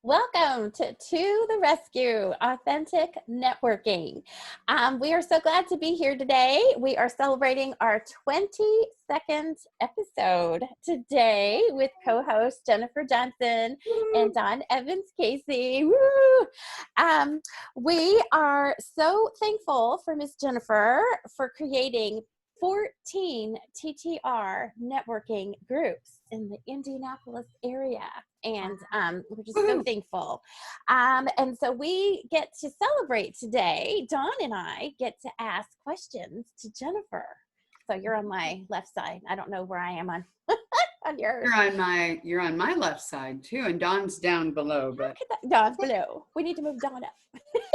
Welcome to the Rescue, Authentic Networking. We are so glad to be here today. We are celebrating our 22nd episode today with co-host Jennifer Johnson and Don Evans Casey. Woo! We are so thankful for Miss Jennifer for creating 14 TTR networking groups in the Indianapolis area. And we're just so thankful. And so we get to celebrate today. Dawn and I get to ask questions to Jennifer. So you're on my left side. I don't know where I am on on yours. You're on my left side too, and Dawn's down below. But Dawn's below. We need to move Dawn up.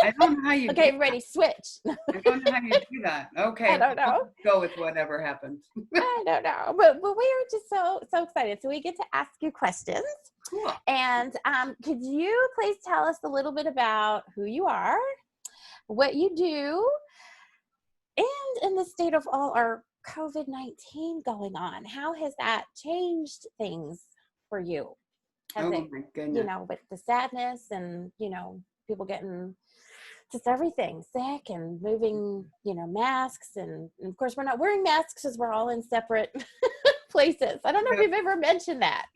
I don't know how you. Okay, everybody, switch. I don't know how you do that. Okay, I don't know. We'll go with whatever happens. I don't know, but we are just so excited. So we get to ask you questions. Cool. And could you please tell us a little bit about who you are, what you do, and in the state of all our COVID-19 going on, how has that changed things for you? Has Oh it, my goodness. with the sadness and, people getting just everything sick and moving, masks. And of course, we're not wearing masks because we're all in separate places. I don't know if we've ever mentioned that,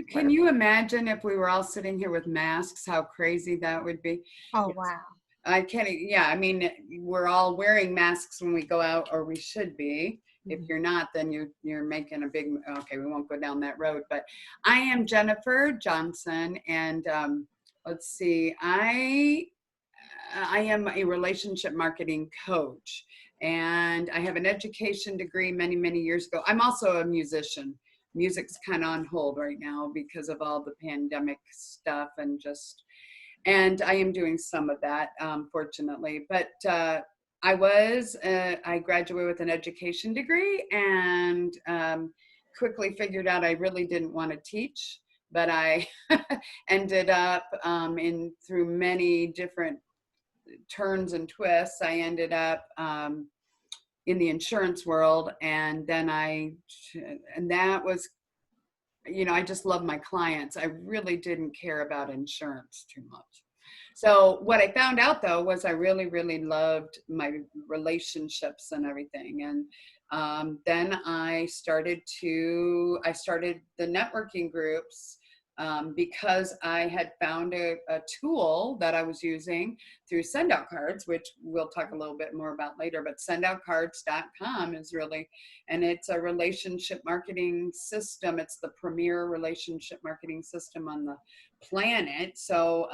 Can you imagine if we were all sitting here with masks, how crazy that would be? Oh, wow. I can't, yeah, I mean, we're all wearing masks when we go out, or we should be. If you're not, then you're making a big, okay, we won't go down that road. But I am Jennifer Johnson, and let's see, I am a relationship marketing coach, and I have an education degree many, many years ago. I'm also a musician. Music's kind of on hold right now because of all the pandemic stuff and I am doing some of that, fortunately. But I graduated with an education degree and quickly figured out I really didn't want to teach, but I ended up through many different turns and twists, I ended up in the insurance world, and then that was, I just love my clients. I really didn't care about insurance too much. So what I found out though was I really, really loved my relationships and everything. And then I started the networking groups because I had found a tool that I was using through Sendout Cards, which we'll talk a little bit more about later, but sendoutcards.com is really, and it's a relationship marketing system. It's the premier relationship marketing system on the planet. So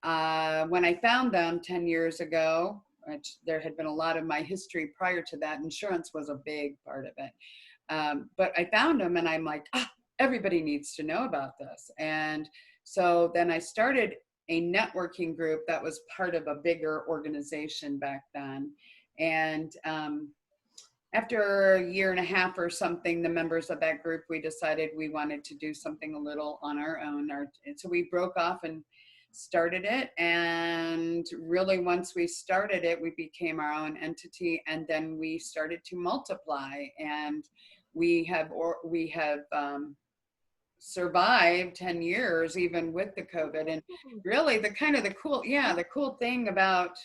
when I found them 10 years ago, which there had been a lot of my history prior to that, insurance was a big part of it. But I found them and I'm like, everybody needs to know about this. And so then I started a networking group that was part of a bigger organization back then. And after a year and a half or something, the members of that group, we decided we wanted to do something a little on our own. So we broke off and started it. And really, once we started it, we became our own entity. And then we started to multiply. And we have survived 10 years even with the COVID. And really the cool thing about,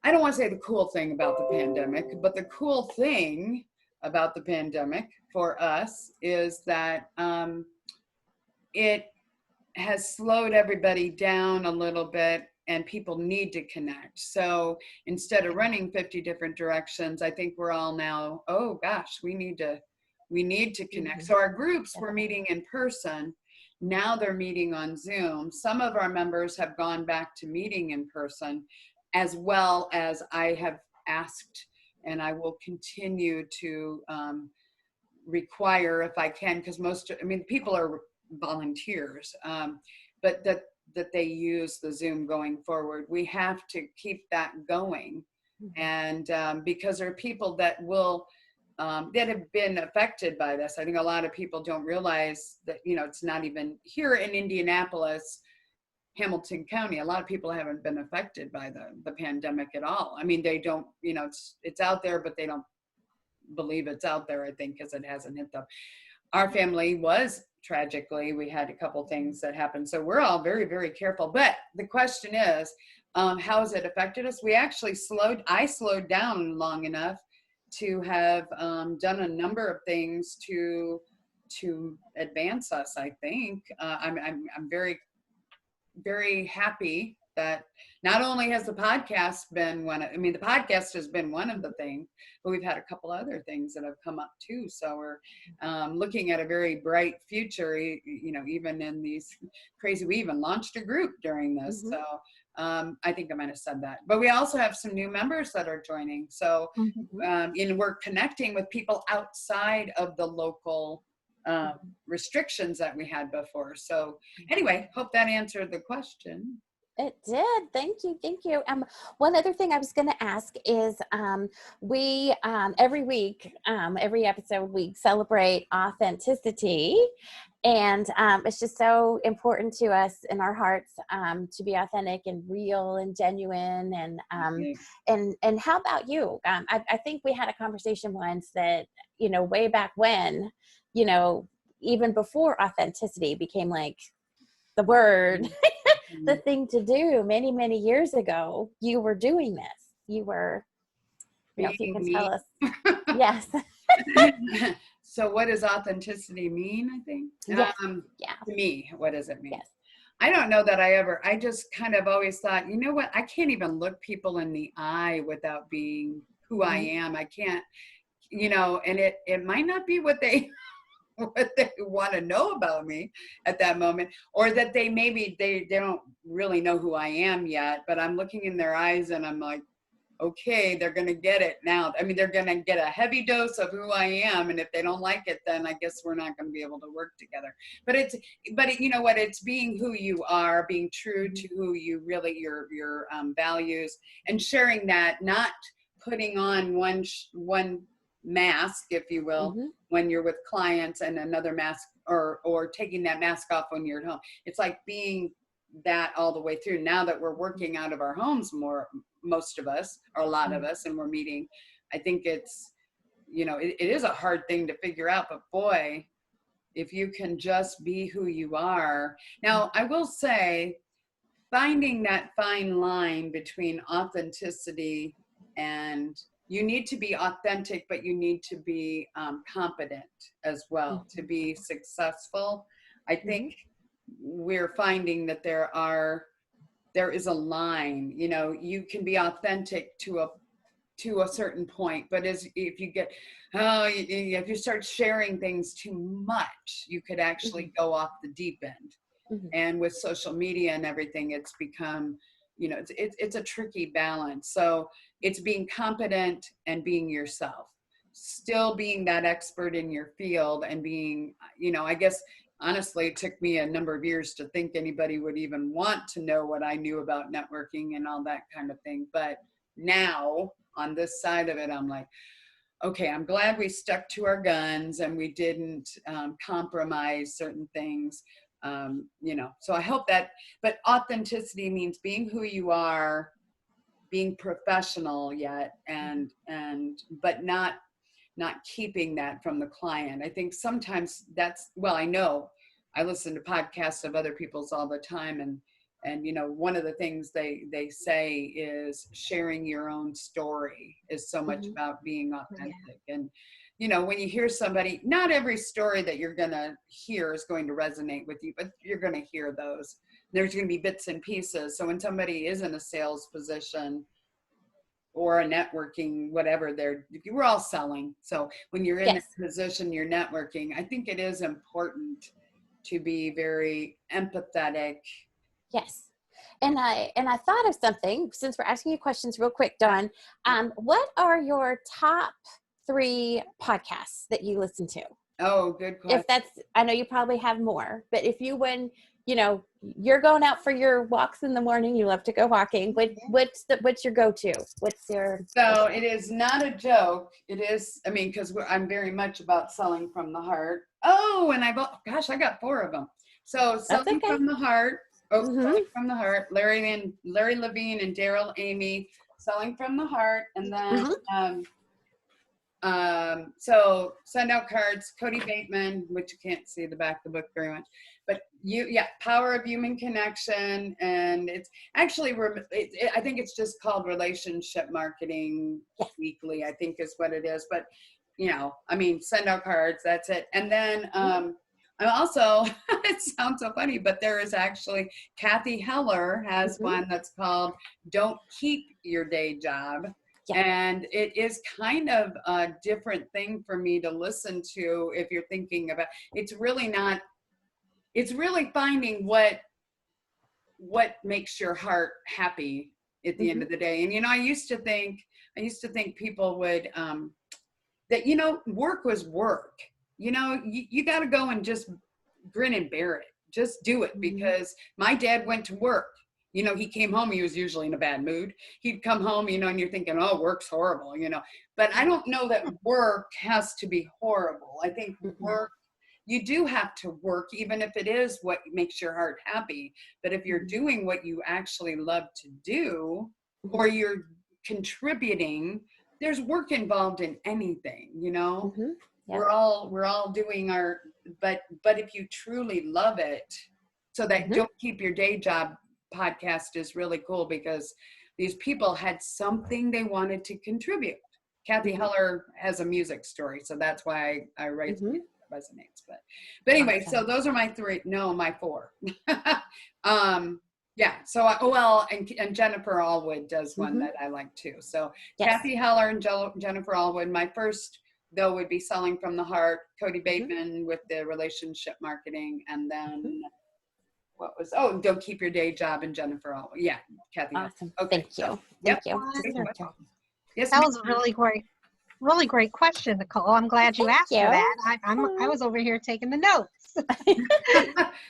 I don't want to say the cool thing about the pandemic, but the cool thing about the pandemic for us is that it has slowed everybody down a little bit, and people need to connect. So instead of running 50 different directions, I think we're all now, oh gosh, we need to connect. So our groups were meeting in person. Now they're meeting on Zoom. Some of our members have gone back to meeting in person, as well as I have asked, and I will continue to require if I can, because people are volunteers, but that they use the Zoom going forward. We have to keep that going. And because there are people that will, that have been affected by this. I think a lot of people don't realize that, it's not even here in Indianapolis, Hamilton County, a lot of people haven't been affected by the pandemic at all. I mean, they don't, it's out there, but they don't believe it's out there, I think, because it hasn't hit them. our family was tragically, we had a couple things that happened. So we're all very, very careful. But the question is, how has it affected us? I slowed down long enough to have done a number of things to advance us. I think I'm very, very happy that not only has the podcast been the podcast has been one of the things, but we've had a couple other things that have come up too. So we're looking at a very bright future, even in these crazy, we even launched a group during this. So I think I might have said that, but we also have some new members that are joining. So we're connecting with people outside of the local restrictions that we had before. So anyway, hope that answered the question. It did. Thank you. Thank you. One other thing I was going to ask is we every week, every episode, we celebrate authenticity. And it's just so important to us in our hearts to be authentic and real and genuine. And how about you? I think we had a conversation once that, way back when, even before authenticity became like the word, the thing to do many, many years ago, you were doing this. You were, if you can tell us. Yes. So what does authenticity mean, I think? Yes. To me, what does it mean? Yes. I don't know that I just kind of always thought, you know what, I can't even look people in the eye without being who I am. I can't, and it might not be what they want to know about me at that moment, or that they don't really know who I am yet, but I'm looking in their eyes and I'm like, okay, they're going to get it now. I mean, they're going to get a heavy dose of who I am. And if they don't like it, then I guess we're not going to be able to work together. But you know what? It's being who you are, being true to who you really, your values, and sharing that, not putting on one mask, if you will, when you're with clients, and another mask, or taking that mask off when you're at home. It's like being that all the way through. Now that we're working out of our homes more, most of us, or a lot of us, and we're meeting, I think it's, it is a hard thing to figure out, but boy, if you can just be who you are. Now, I will say, finding that fine line between authenticity and, you need to be authentic, but you need to be competent as well to be successful. I think we're finding that there is a line. You can be authentic to a certain point, but if you start sharing things too much, you could actually go off the deep end. And with social media and everything, it's become, it's a tricky balance. So it's being competent and being yourself, still being that expert in your field, and being, I guess, honestly, it took me a number of years to think anybody would even want to know what I knew about networking and all that kind of thing. But now on this side of it, I'm like, okay, I'm glad we stuck to our guns and we didn't compromise certain things. So I hope that, but authenticity means being who you are, being professional yet, but not keeping that from the client. I think sometimes I know I listen to podcasts of other people's all the time, and one of the things they say is sharing your own story is so much about being authentic. And when you hear somebody, not every story that you're going to hear is going to resonate with you, but you're going to hear those. There's going to be bits and pieces. So when somebody is in a sales position or a networking, whatever, we're all selling. So when you're in that position, you're networking, I think it is important to be very empathetic. Yes. And I thought of something, since we're asking you questions real quick, Dawn. What are your top 3 podcasts that you listen to? Oh, good question. I know you probably have more, but if you wouldn't, you're going out for your walks in the morning, you love to go walking. What's your go-to? So it is not a joke. It is, because I'm very much about selling from the heart. Oh, and I got 4 of them. So selling from the heart. Selling from the heart. Larry Levine and Daryl Amy, selling from the heart. And then So send out cards, Cody Bateman, which you can't see the back of the book very much, but Power of Human Connection. And it's actually, I think it's just called Relationship Marketing Weekly, I think is what it is. But, send out cards, that's it. And then I'm also, it sounds so funny, but there is actually, Kathy Heller has one that's called Don't Keep Your Day Job. Yeah. And it is kind of a different thing for me to listen to if you're thinking about, it's really finding what makes your heart happy at the end of the day. And, I used to think people would, that, work was work. You got to go and just grin and bear it. Just do it, because my dad went to work. He came home, he was usually in a bad mood. He'd come home, and you're thinking, oh, work's horrible, But I don't know that work has to be horrible. I think work, you do have to work, even if it is what makes your heart happy. But if you're doing what you actually love to do, or you're contributing, there's work involved in anything, Yeah. We're all doing but if you truly love it, so that Don't Keep Your Day Job podcast is really cool, because these people had something they wanted to contribute. Kathy Heller has a music story, so that's why I write music that resonates. But anyway, so those are my four. So and Jennifer Allwood does one that I like too. So Kathy Heller and Jennifer Allwood. My first though would be Selling from the Heart, Cody Bateman with the relationship marketing, and then Don't Keep Your Day Job, and Jennifer Allwood. Yeah, Kathy. Awesome. Okay. Thank you. Thank you. Yes, that was a really great question, Nicole. I'm glad you asked for that. I was over here taking the notes.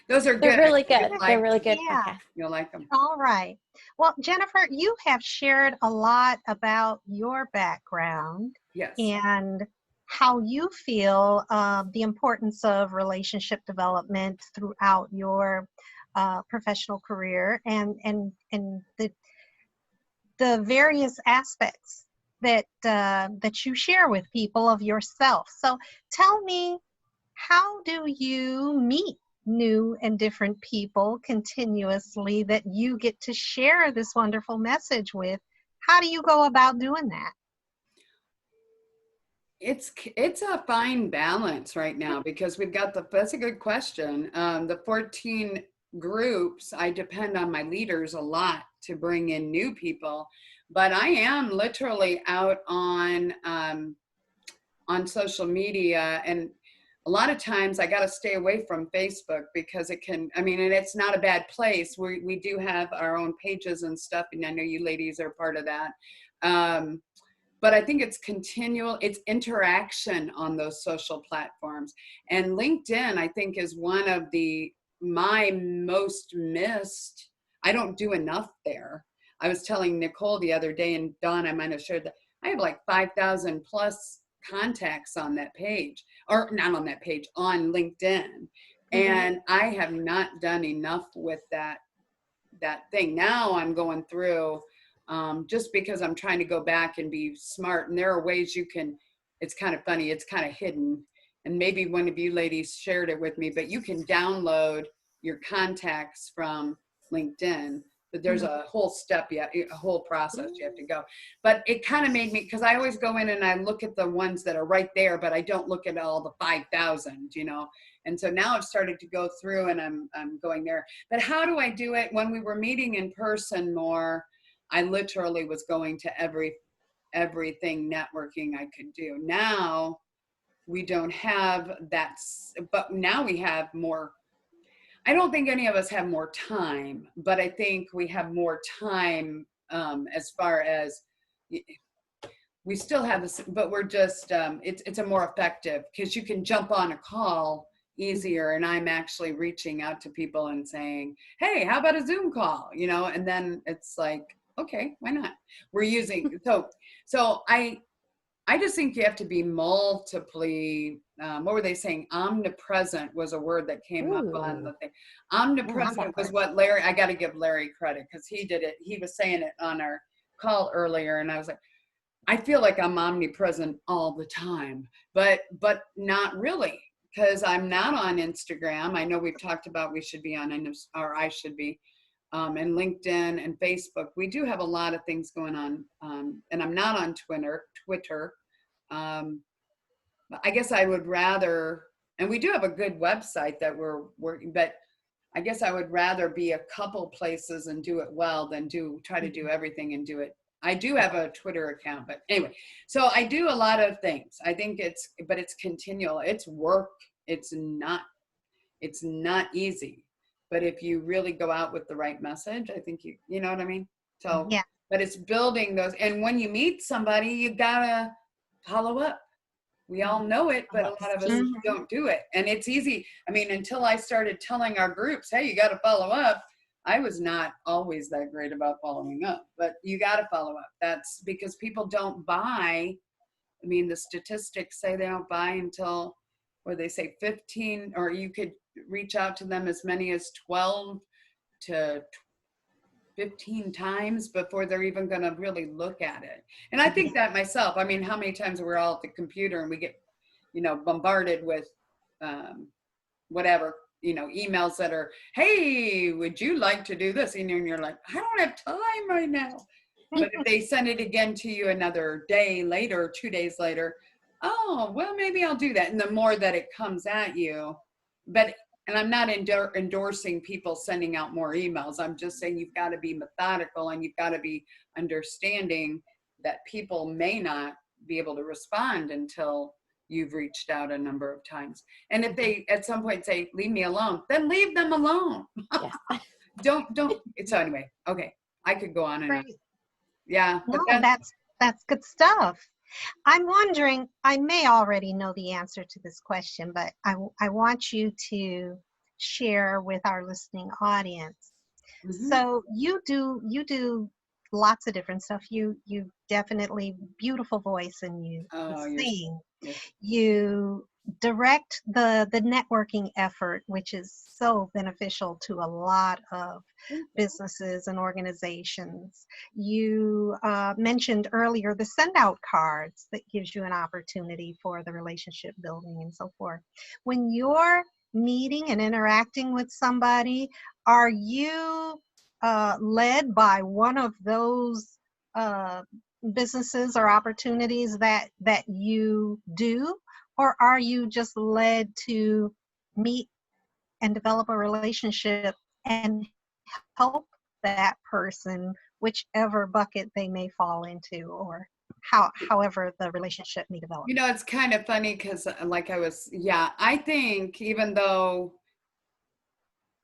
Those are good. They're really good. They're really good. Yeah. You'll like them. All right. Well, Jennifer, you have shared a lot about your background. Yes. And how you feel the importance of relationship development throughout your professional career, and the various aspects that you share with people of yourself. So tell me, how do you meet new and different people continuously that you get to share this wonderful message with? How do you go about doing that? It's a fine balance right now, because we've got that's a good question. The 14 groups, I depend on my leaders a lot to bring in new people, but I am literally out on social media, and a lot of times I got to stay away from Facebook, because it can, and it's not a bad place. We do have our own pages and stuff, and I know you ladies are part of that. But I think it's it's interaction on those social platforms. And LinkedIn, I think, is one of my most missed. I don't do enough there. I was telling Nicole the other day, and Dawn, I might have shared that I have like 5,000 plus contacts on that page, or not on that page, on LinkedIn. And I have not done enough with that thing. Now I'm going through, just because I'm trying to go back and be smart. And there are ways it's kind of funny, it's kind of hidden. And maybe one of you ladies shared it with me, but you can download your contacts from LinkedIn. But there's a whole step, a whole process you have to go. But it kind of made me, because I always go in and I look at the ones that are right there, but I don't look at all the 5,000, And so now I've started to go through, and I'm going there. But how do I do it? When we were meeting in person more, I literally was going to everything networking I could do. Now we don't have that, but now we have more. I don't think any of us have more time, but I think we have more time as far as we still have this, but we're just, it's a more effective, because you can jump on a call easier, and I'm actually reaching out to people and saying, hey, how about a Zoom call? And then it's like, okay, why not? We're using, so I just think you have to be multiply, what were they saying? Omnipresent was a word that came up on the thing. Omnipresent was what I got to give Larry credit, because he did it. He was saying it on our call earlier, and I was like, I feel like I'm omnipresent all the time, but not really, because I'm not on Instagram. I know we've talked about we should be on, or I should be, and LinkedIn and Facebook. We do have a lot of things going on, and I'm not on Twitter. Um, I guess I would rather, and we do have a good website that we're working, but I guess I would rather be a couple places and do it well than try to do everything and do it. I do have a Twitter account, but anyway, so I do a lot of things. I think but it's continual. It's work. It's not easy. But if you really go out with the right message, I think you know what I mean? So, Yeah. but it's building those. And when you meet somebody, you gotta follow up. We all know it, but a lot of us Mhm. don't do it. And it's easy. I mean, until I started telling our groups, hey, you got to follow up, I was not always that great about following up, but you got to follow up. That's because people don't buy. I mean, the statistics say they don't buy until, or they say 15, or you could reach out to them as many as 12 to 15 times before they're even going to really look at it. And I think that myself. I mean, how many times we're all at the computer and we get, bombarded with whatever, emails that are, hey, would you like to do this? And you're like, I don't have time right now. But if they send it again to you another day later, 2 days later, oh, well, maybe I'll do that. And the more that it comes at you, and I'm not endorsing people sending out more emails. I'm just saying you've got to be methodical and you've got to be understanding that people may not be able to respond until you've reached out a number of times. And if they at some point say, leave me alone, then leave them alone. Yeah. don't. So anyway, okay. I could go on and on. Great. Yeah. But No, that's good stuff. I'm wondering, I may already know the answer to this question, but I want you to share with our listening audience. mhm. So you do lots of different stuff. You definitely beautiful voice and you Oh, sing. you're You direct the networking effort, which is so beneficial to a lot of businesses and organizations. You mentioned earlier the send out cards that gives you an opportunity for the relationship building and so forth. When you're meeting and interacting with somebody, are you led by one of those uh, businesses or opportunities that you do, or are you just led to meet and develop a relationship and help that person, whichever bucket they may fall into, or however the relationship may develop? It's kind of funny because I think even though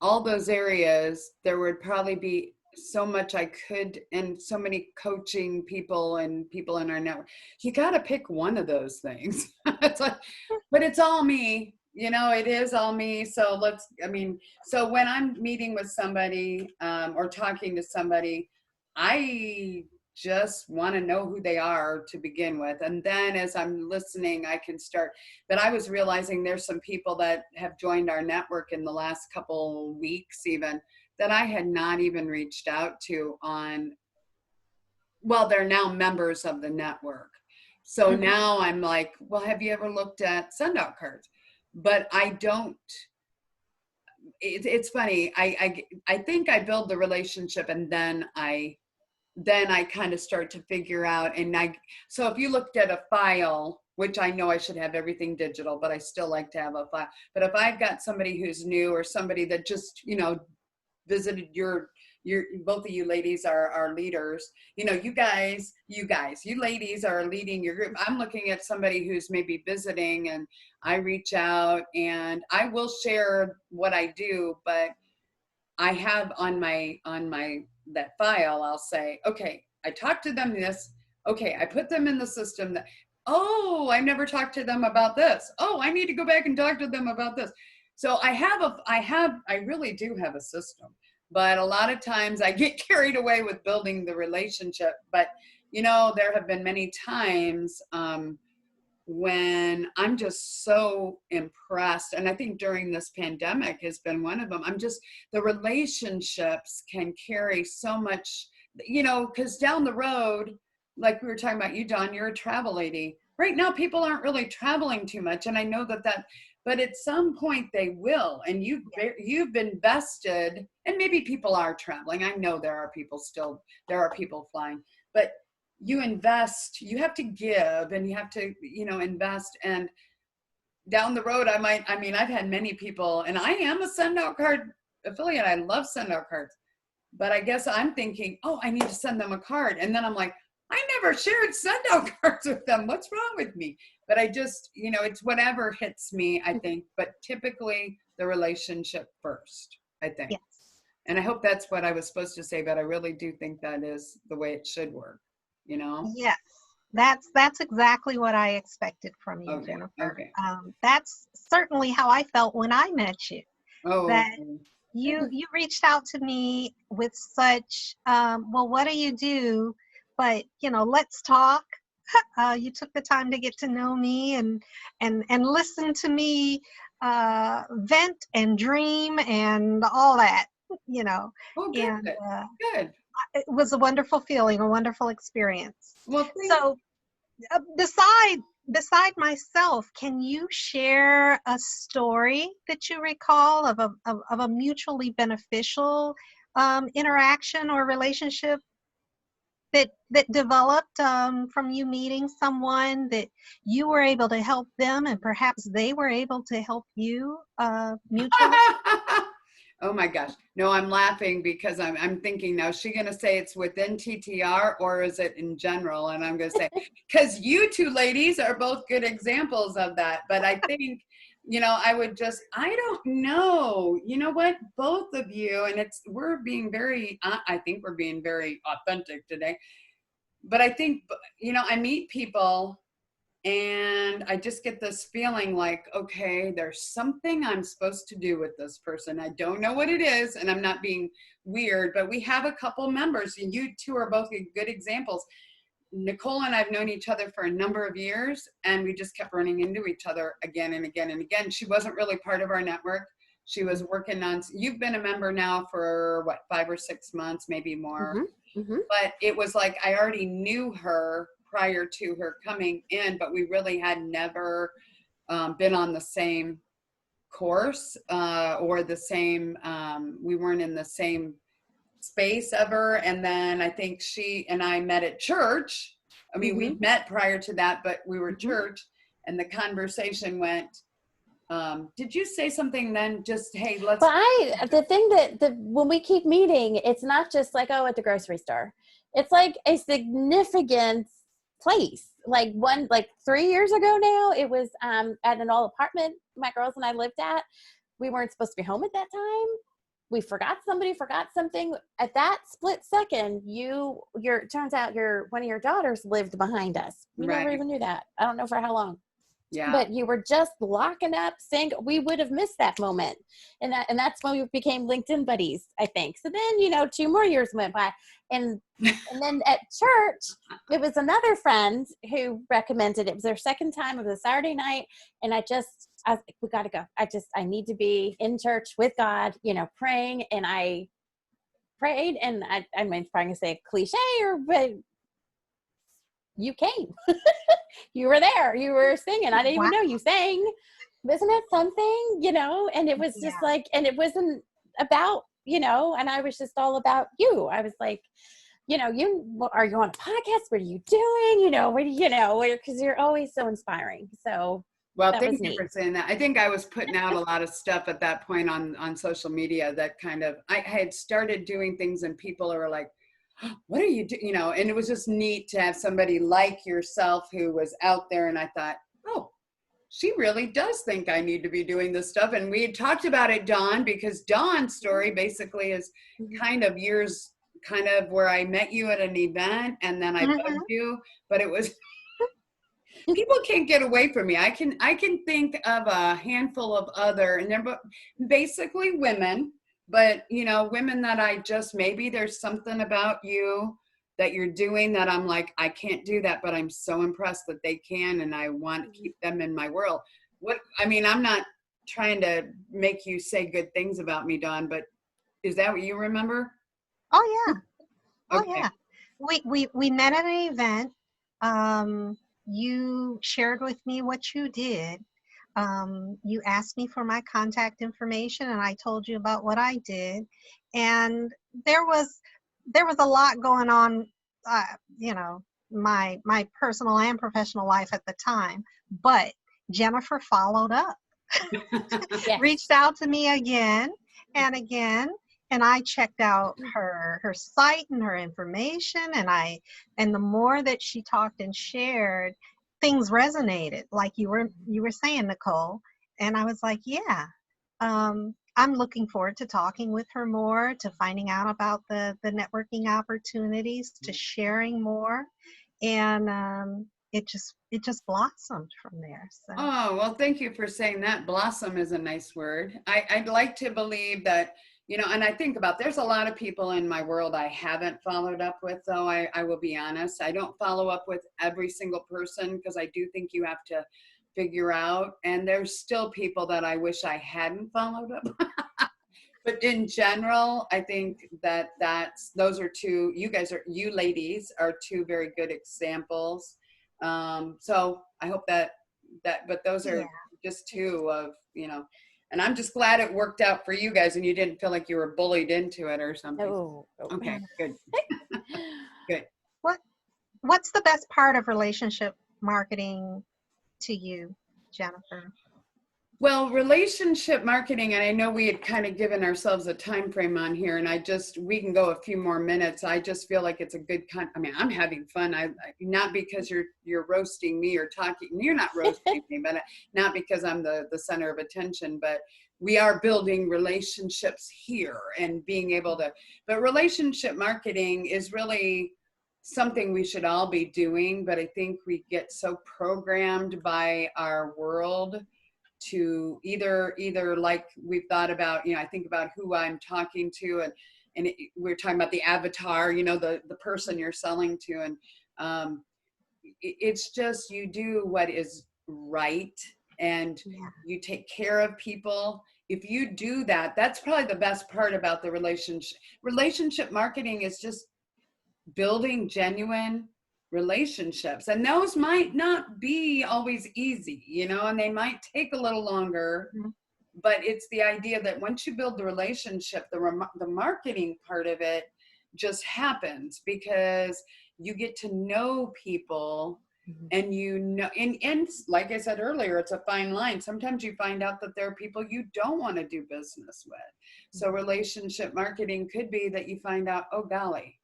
all those areas, there would probably be so much I could, and so many coaching people and people in our network. You got to pick one of those things. It's like, but it's all me, it is all me. So so when I'm meeting with somebody or talking to somebody, I just want to know who they are to begin with. And then as I'm listening, I can start. But I was realizing there's some people that have joined our network in the last couple weeks even that I had not even reached out to they're now members of the network. So Mhm. now I'm like, well, have you ever looked at send out cards? But I don't. It's funny. I think I build the relationship and then I kind of start to figure out, so if you looked at a file, which I know I should have everything digital, but I still like to have a file. But if I've got somebody who's new or somebody that just, visited both of you ladies are leaders, you ladies are leading your group. I'm looking at somebody who's maybe visiting and I reach out and I will share what I do, but I have on that file, I'll say, okay, I talked to them this. Okay, I put them in the system that, oh, I never talked to them about this. Oh, I need to go back and talk to them about this. So I really do have a system, but a lot of times I get carried away with building the relationship. But, there have been many times when I'm just so impressed, and I think during this pandemic has been one of them. The relationships can carry so much, because down the road, like we were talking about you, Dawn, you're a travel lady. Right now, people aren't really traveling too much. And I know that, but at some point they will. And you've been vested, and maybe people are traveling. I know there are people flying, but you invest, you have to give, and you have to, invest. And down the road, I've had many people, and I am a send out card affiliate. I love send out cards, but I guess I'm thinking, oh, I need to send them a card. And then I'm like, I never shared send out cards with them. What's wrong with me? But I just, it's whatever hits me, I think, but typically the relationship first, I think. Yes. And I hope that's what I was supposed to say, but I really do think that is the way it should work, Yes. That's exactly what I expected from you, Okay. Jennifer. Okay. That's certainly how I felt when I met you. Oh, That okay. you reached out to me with such, well, what do you do? But let's talk. You took the time to get to know me and listen to me vent and dream and all that. Oh, good. And Good. it was a wonderful feeling, a wonderful experience. Well, So, beside myself, can you share a story that you recall of a mutually beneficial interaction or relationship that developed from you meeting someone that you were able to help them, and perhaps they were able to help you mutually? Oh my gosh. No, I'm laughing because I'm thinking now, is she going to say it's within TTR or is it in general? And I'm going to say, because you two ladies are both good examples of that. But I think, I don't know. You know what? Both of you, and we're being very, I think we're being very authentic today. But I think, I meet people and I just get this feeling like, okay, there's something I'm supposed to do with this person. I don't know what it is, and I'm not being weird, but we have a couple members, and you two are both good examples. Nicole and I've known each other for a number of years, and we just kept running into each other again and again and again. She wasn't really part of our network. She was working on, you've been a member now for what, 5 or 6 months, maybe more. Mm-hmm. Mm-hmm. But it was like I already knew her prior to her coming in, but we really had never been on the same course or the same, we weren't in the same space ever. And then I think she and I met at church. I mean, Mm-hmm. we'd met prior to that, but we were at Mm-hmm. church, and the conversation went, did you say something then? Just, hey, let's. But the thing that when we keep meeting, it's not just like, oh, at the grocery store. It's like a significant place. Like 3 years ago now, it was at an old apartment my girls and I lived at. We weren't supposed to be home at that time. Somebody forgot something. At that split second, turns out one of your daughters lived behind us. We never Right. even knew that. I don't know for how long. Yeah. But you were just locking up, saying we would have missed that moment. And that's when we became LinkedIn buddies, I think. So then, 2 more years went by. And then at church, it was another friend who recommended it. It was their second time. It was a Saturday night. And I was like, we got to go. I need to be in church with God, praying. And I prayed, and I'm probably going to say cliche, but you came. You were there. You were singing. I didn't even know you sang. Isn't it something, And it was just like, and it wasn't about, and I was just all about you. I was like, are you on a podcast? What are you doing? Because you're always so inspiring. So Well, that thank was you neat. for saying that. I think I was putting out a lot of stuff at that point on social media that I had started doing things, and people are like, what are you doing? And it was just neat to have somebody like yourself who was out there. And I thought, oh, she really does think I need to be doing this stuff. And we had talked about it, Dawn, because Dawn's story basically is kind of where I met you at an event, and then I bugged you, but it was, people can't get away from me. I can think of a handful of other, and they're basically women, but women that I just, maybe there's something about you that you're doing that I'm like, I can't do that, but I'm so impressed that they can, and I want to keep them in my world. I'm not trying to make you say good things about me, Dawn, but is that what you remember? Oh yeah. Okay. Oh yeah. We met at an event. You shared with me what you did. You asked me for my contact information, and I told you about what I did. And there was there was a lot going on, uh, you know, my personal and professional life at the time. But Jennifer followed up, Yes. reached out to me again and again, and I checked out her site and her information, and the more that she talked and shared, things resonated, like you were saying, Nicole. And I was like, yeah, I'm looking forward to talking with her more, to finding out about the networking opportunities, to sharing more. And it just blossomed from there. So Oh, well, thank you for saying that. Blossom is a nice word. I'd like to believe that, and I think about, there's a lot of people in my world I haven't followed up with, though. I will be honest. I don't follow up with every single person because I do think you have to figure out. And there's still people that I wish I hadn't followed up. But in general, I think that those are you ladies are two very good examples. So I hope but those yeah. are just two of, and I'm just glad it worked out for you guys and you didn't feel like you were bullied into it or something. No. Okay, good. Good. What's the best part of relationship marketing to you, Jennifer? Well, relationship marketing, and I know we had kind of given ourselves a time frame on here, and we can go a few more minutes. I just feel like it's a good I'm having fun. Not because you're roasting me or talking. You're not roasting me, but not because I'm the center of attention. But we are building relationships here and being able to. But relationship marketing is really something we should all be doing. But I think we get so programmed by our world to either like we've thought about, I think about who I'm talking to, and we're talking about the avatar, the person you're selling to, and it's just, you do what is right, and Yeah. you take care of people. If you do that, that's probably the best part about the relationship marketing, is just building genuine relationships. And those might not be always easy, and they might take a little longer, Mhm. but it's the idea that once you build the relationship, the marketing part of it just happens because you get to know people. And and like I said earlier, it's a fine line. Sometimes you find out that there are people you don't want to do business with. So relationship marketing could be that you find out, oh golly,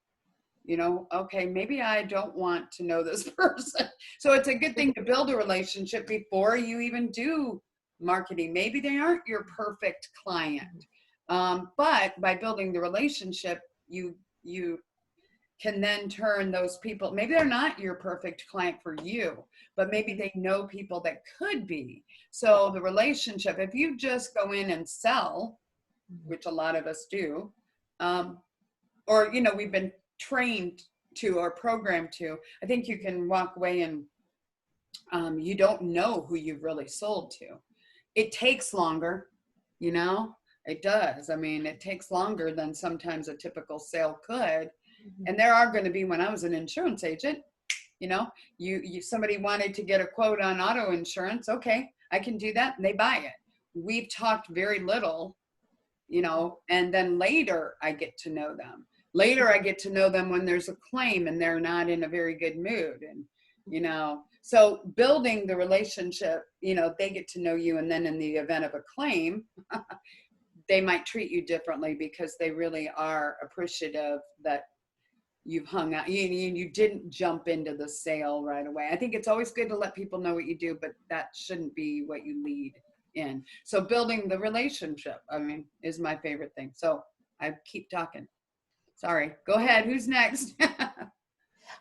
okay, maybe I don't want to know this person. So it's a good thing to build a relationship before you even do marketing. Maybe they aren't your perfect client. But by building the relationship, you can then turn those people, maybe they're not your perfect client for you, but maybe they know people that could be. So the relationship, if you just go in and sell, which a lot of us do, or, we've been trained to or programmed to, I think you can walk away and you don't know who you've really sold to. It takes longer, it does. I mean, it takes longer than sometimes a typical sale could. And there are going to be, when I was an insurance agent, somebody wanted to get a quote on auto insurance. Okay, I can do that. And they buy it. We've talked very little, and then later I get to know them. Later I get to know them when there's a claim and they're not in a very good mood. And, so building the relationship, they get to know you. And then in the event of a claim, they might treat you differently because they really are appreciative that you've hung out. You didn't jump into the sale right away. I think it's always good to let people know what you do, but that shouldn't be what you lead in. So building the relationship, is my favorite thing. So I keep talking. Sorry. Go ahead. Who's next?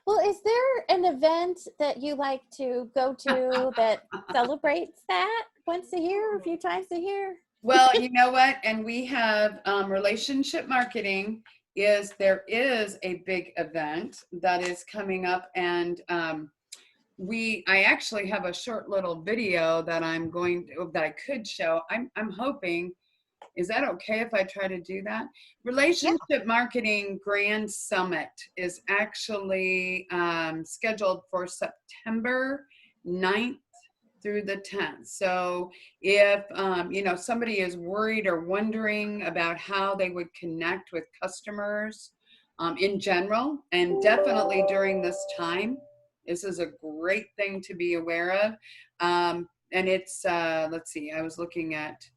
Well, is there an event that you like to go to that celebrates that once a year, a few times a year? Well, you know what? And we have relationship marketing. There is a big event that is coming up, and I actually have a short little video that that I could show. I'm hoping Is that okay if I try to do that? Yeah. Relationship Marketing Grand Summit is actually scheduled for September 9th through the 10th. So if somebody is worried or wondering about how they would connect with customers in general, and definitely during this time, this is a great thing to be aware of. And it's let's see, I was looking at,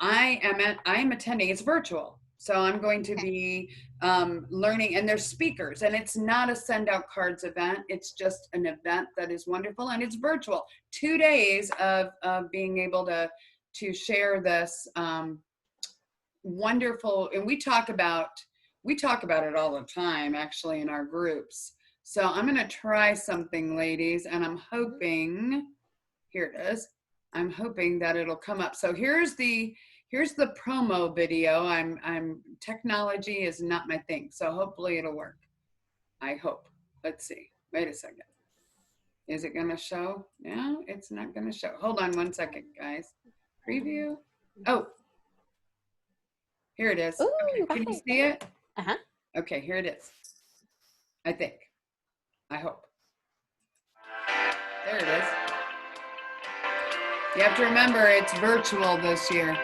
I am attending. It's virtual, so I'm going to be learning. And there's speakers, and it's not a send out cards event. It's just an event that is wonderful, and it's virtual. 2 days of being able to share this wonderful. And we talk about it all the time, actually, in our groups. So I'm going to try something, ladies, and I'm hoping. Here it is. I'm hoping that it'll come up. So here's the promo video. Technology is not my thing, so hopefully it'll work. I hope. Let's see. Wait a second. Is it gonna show? No, it's not gonna show. Hold on one second, guys. Preview. Oh, here it is. Ooh, Okay, can you see it? Uh-huh. Okay, here it is. I think. I hope. There it is. You have to remember it's virtual this year.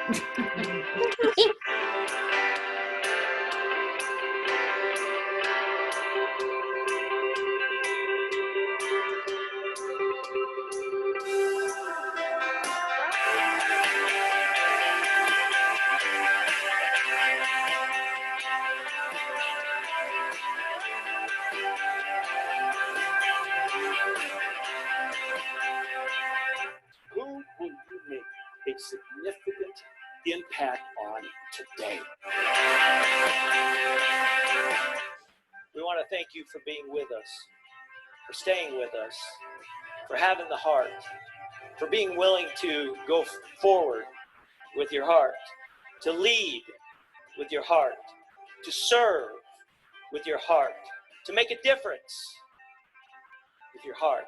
Who will you make a significant impact on today? We want to thank you for being with us, for staying with us, for having the heart, for being willing to go forward with your heart, to lead with your heart, to serve with your heart, to make a difference with your heart.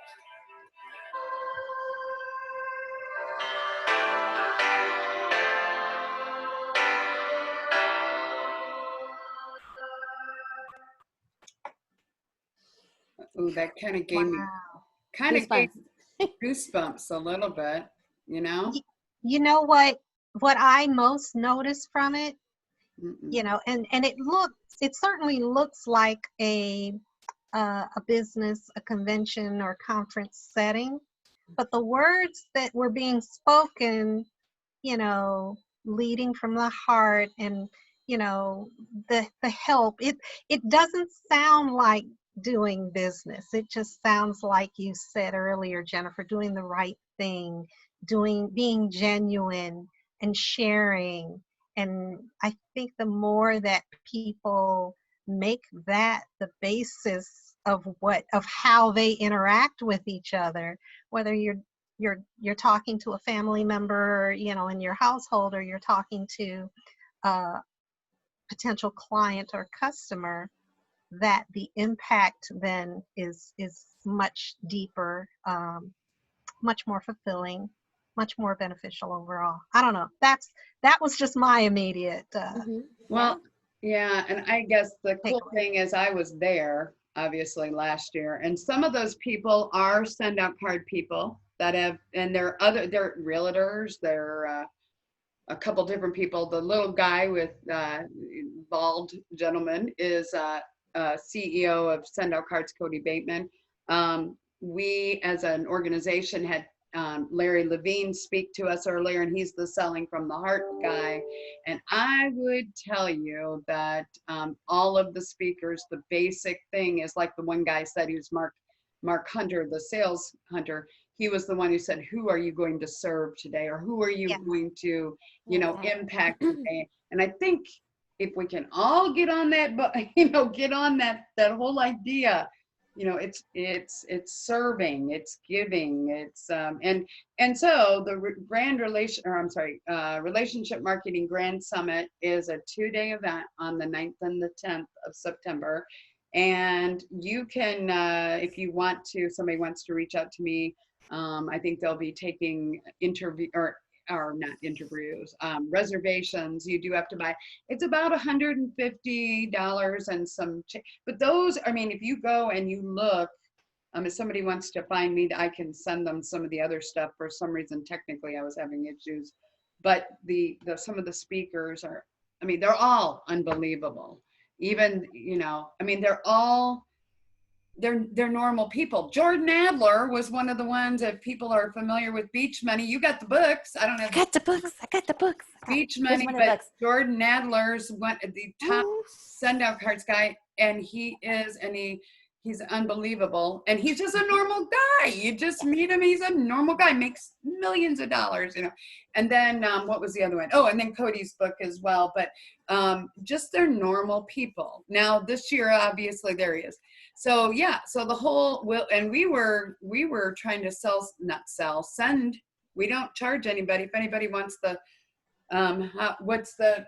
Ooh, that kind of gave me Goosebumps. goosebumps a little bit, you know? You know what I most noticed from it, Mm-mm. and it certainly looks like a business, a convention or conference setting, but the words that were being spoken, leading from the heart, and the help, it doesn't sound like doing business. It just sounds like you said earlier, Jennifer, doing the right thing, being genuine and sharing. And I think the more that people make that the basis of how they interact with each other, whether you're talking to a family member, in your household, or you're talking to a potential client or customer, that the impact then is much deeper, much more fulfilling, much more beneficial overall. I don't know. That was just my immediate Well, yeah, and I guess the cool takeaway. thing is I was there obviously last year, and some of those people are send out card people that have, and they're realtors, they're a couple different people. The little guy with bald gentleman is CEO of Send Out Cards, Cody Bateman. We as an organization had Larry Levine speak to us earlier, and he's the Selling from the Heart guy. And I would tell you that all of the speakers, the basic thing is like the one guy said, he was Mark Hunter, the sales hunter. He was the one who said, who are you going to serve today? Or who are you Yeah. going to, impact today? And I think if we can all get on that, but get on that whole idea, it's serving, it's giving, it's and so the Relationship Marketing Grand Summit is a 2-day event on the 9th and the 10th of September. And you can, if you want to, somebody wants to reach out to me, I think they'll be taking or not interviews, reservations. You do have to buy. It's about $150 and some. But those, I mean, if you go and you look, if somebody wants to find me, I can send them some of the other stuff. For some reason, technically, I was having issues, but the some of the speakers are, I mean, they're all unbelievable. Even, I mean, they're normal people. Jordan Adler was one of the ones. If people are familiar with Beach Money, you got the books. I don't have. I got the books. I got the books. Beach Money, but Jordan Adler's one the top sundown cards guy, and he's unbelievable, and he's just a normal guy. You just meet him, he's a normal guy, makes millions of dollars, And then what was the other one? Oh, and then Cody's book as well. But just they're normal people. Now this year, obviously, there he is. So yeah, so the whole and we were trying to send. We don't charge anybody. If anybody wants the what's the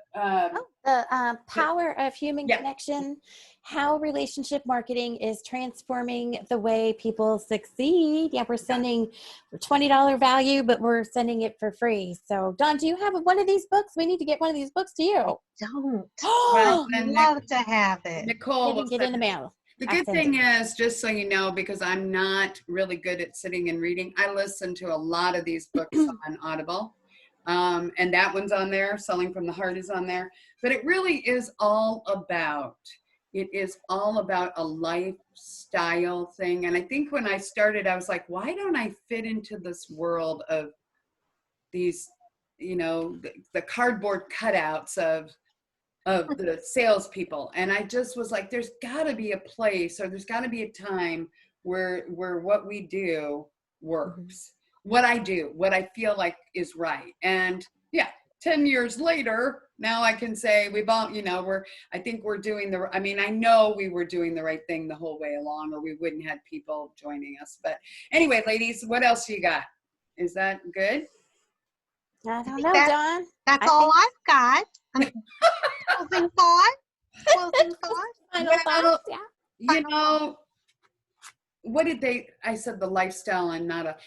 power of human connection, how relationship marketing is transforming the way people succeed. Yeah, we're sending $20 value, but we're sending it for free. So Dawn, do you have one of these books? We need to get one of these books to you. Don't. Oh, I'd love to have it. Nicole will get in the mail. The good thing is, just so you know, because I'm not really good at sitting and reading, I listen to a lot of these books on Audible. And that one's on there. Selling from the Heart is on there. But it really is all about a lifestyle thing. And I think when I started, I was like, why don't I fit into this world of these, the cardboard cutouts of the salespeople? And I just was like, there's got to be a place, or there's got to be a time where what we do works. What I do, what I feel like is right. And 10 years later, now I can say we've all, I think we're doing I know we were doing the right thing the whole way along, or we wouldn't have people joining us. But anyway, ladies, what else you got? Is that good? I don't know, Dawn. That's all I've got. Closing thought? Final thoughts, what did I said the lifestyle and not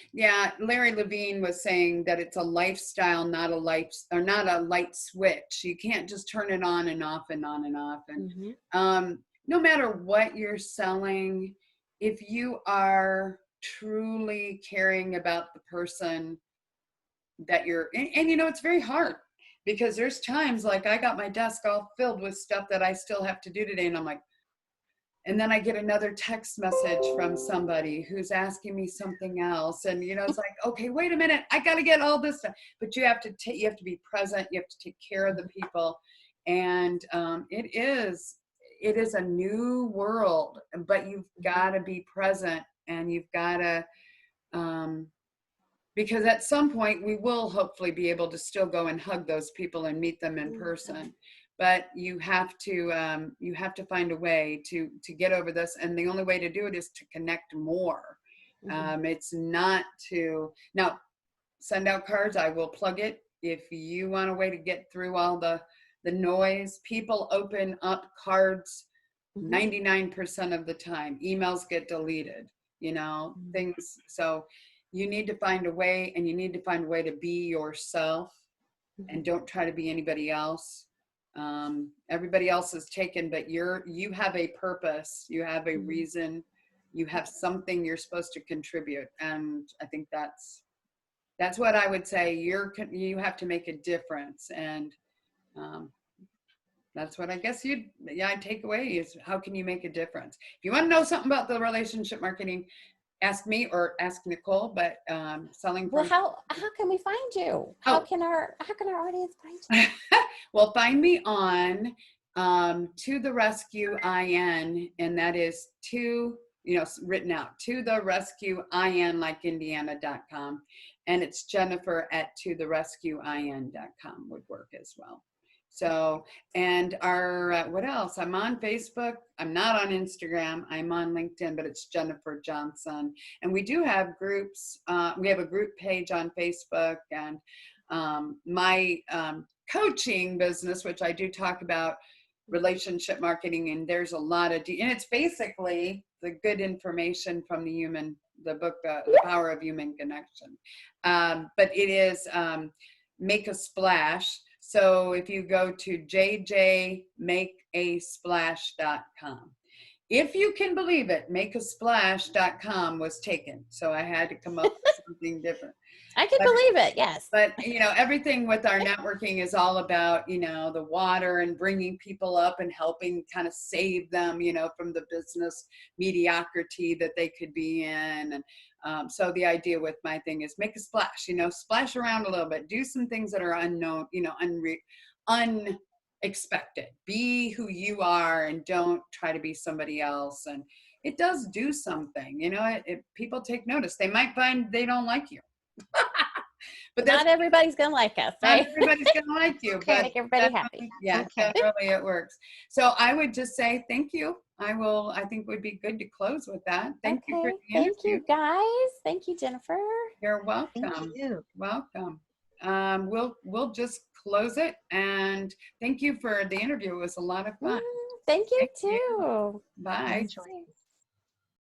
Larry Levine was saying that it's a lifestyle, not a light switch. You can't just turn it on and off and on and off. And no matter what you're selling, if you are truly caring about the person that you're, and it's very hard, because there's times like I got my desk all filled with stuff that I still have to do today. And I'm like, and then I get another text message from somebody who's asking me something else. And, it's like, okay, wait a minute, I got to get all this stuff. But you have to be present. You have to take care of the people. And it is a new world, but you've got to be present, and you've got to, because at some point we will hopefully be able to still go and hug those people and meet them in person. But you have to find a way to get over this, and the only way to do it is to connect more. It's not to now send out cards. I will plug it if you want a way to get through all the noise. People open up cards 99% of the time. Emails get deleted. Things. So you need to find a way, and you need to find a way to be yourself, and don't try to be anybody else. Everybody else is taken, but you have a purpose, you have a reason, you have something you're supposed to contribute. And I think that's what I would say. You have to make a difference. And that's what I guess I'd take away is, how can you make a difference? If you want to know something about the relationship marketing, ask me or ask Nicole. But selling from, how can we find you? How can our audience find you? Well, find me on To The Rescue IN, and that is written out, To The Rescue IN, like Indiana.com, and it's Jennifer at ToTheRescueIN.com would work as well. So, and our, what else? I'm on Facebook. I'm not on Instagram. I'm on LinkedIn, but it's Jennifer Johnson. And we do have groups. We have a group page on Facebook, and my coaching business, which I do talk about relationship marketing, and there's a lot of, and it's basically the good information from the book, The Power of Human Connection. But it is, make a splash. So if you go to jjmakeasplash.com, if you can believe it, makeasplash.com was taken. So I had to come up with something different. I can believe it, yes. But, everything with our networking is all about, the water and bringing people up and helping kind of save them, from the business mediocrity that they could be in. And so the idea with my thing is make a splash, splash around a little bit, do some things that are unknown, unexpected. Be who you are and don't try to be somebody else. And it does do something, people take notice. They might find they don't like you. But not everybody's gonna like us, right? Not everybody's gonna like you, but make everybody happy. Yeah, definitely it works. So I would just say thank you. I think it would be good to close with that. Thank you for the interview. Thank you, guys. Thank you, Jennifer. You're welcome. Thank you. Welcome. We'll just close it, and thank you for the interview. It was a lot of fun. Thank you too. Bye. Enjoy.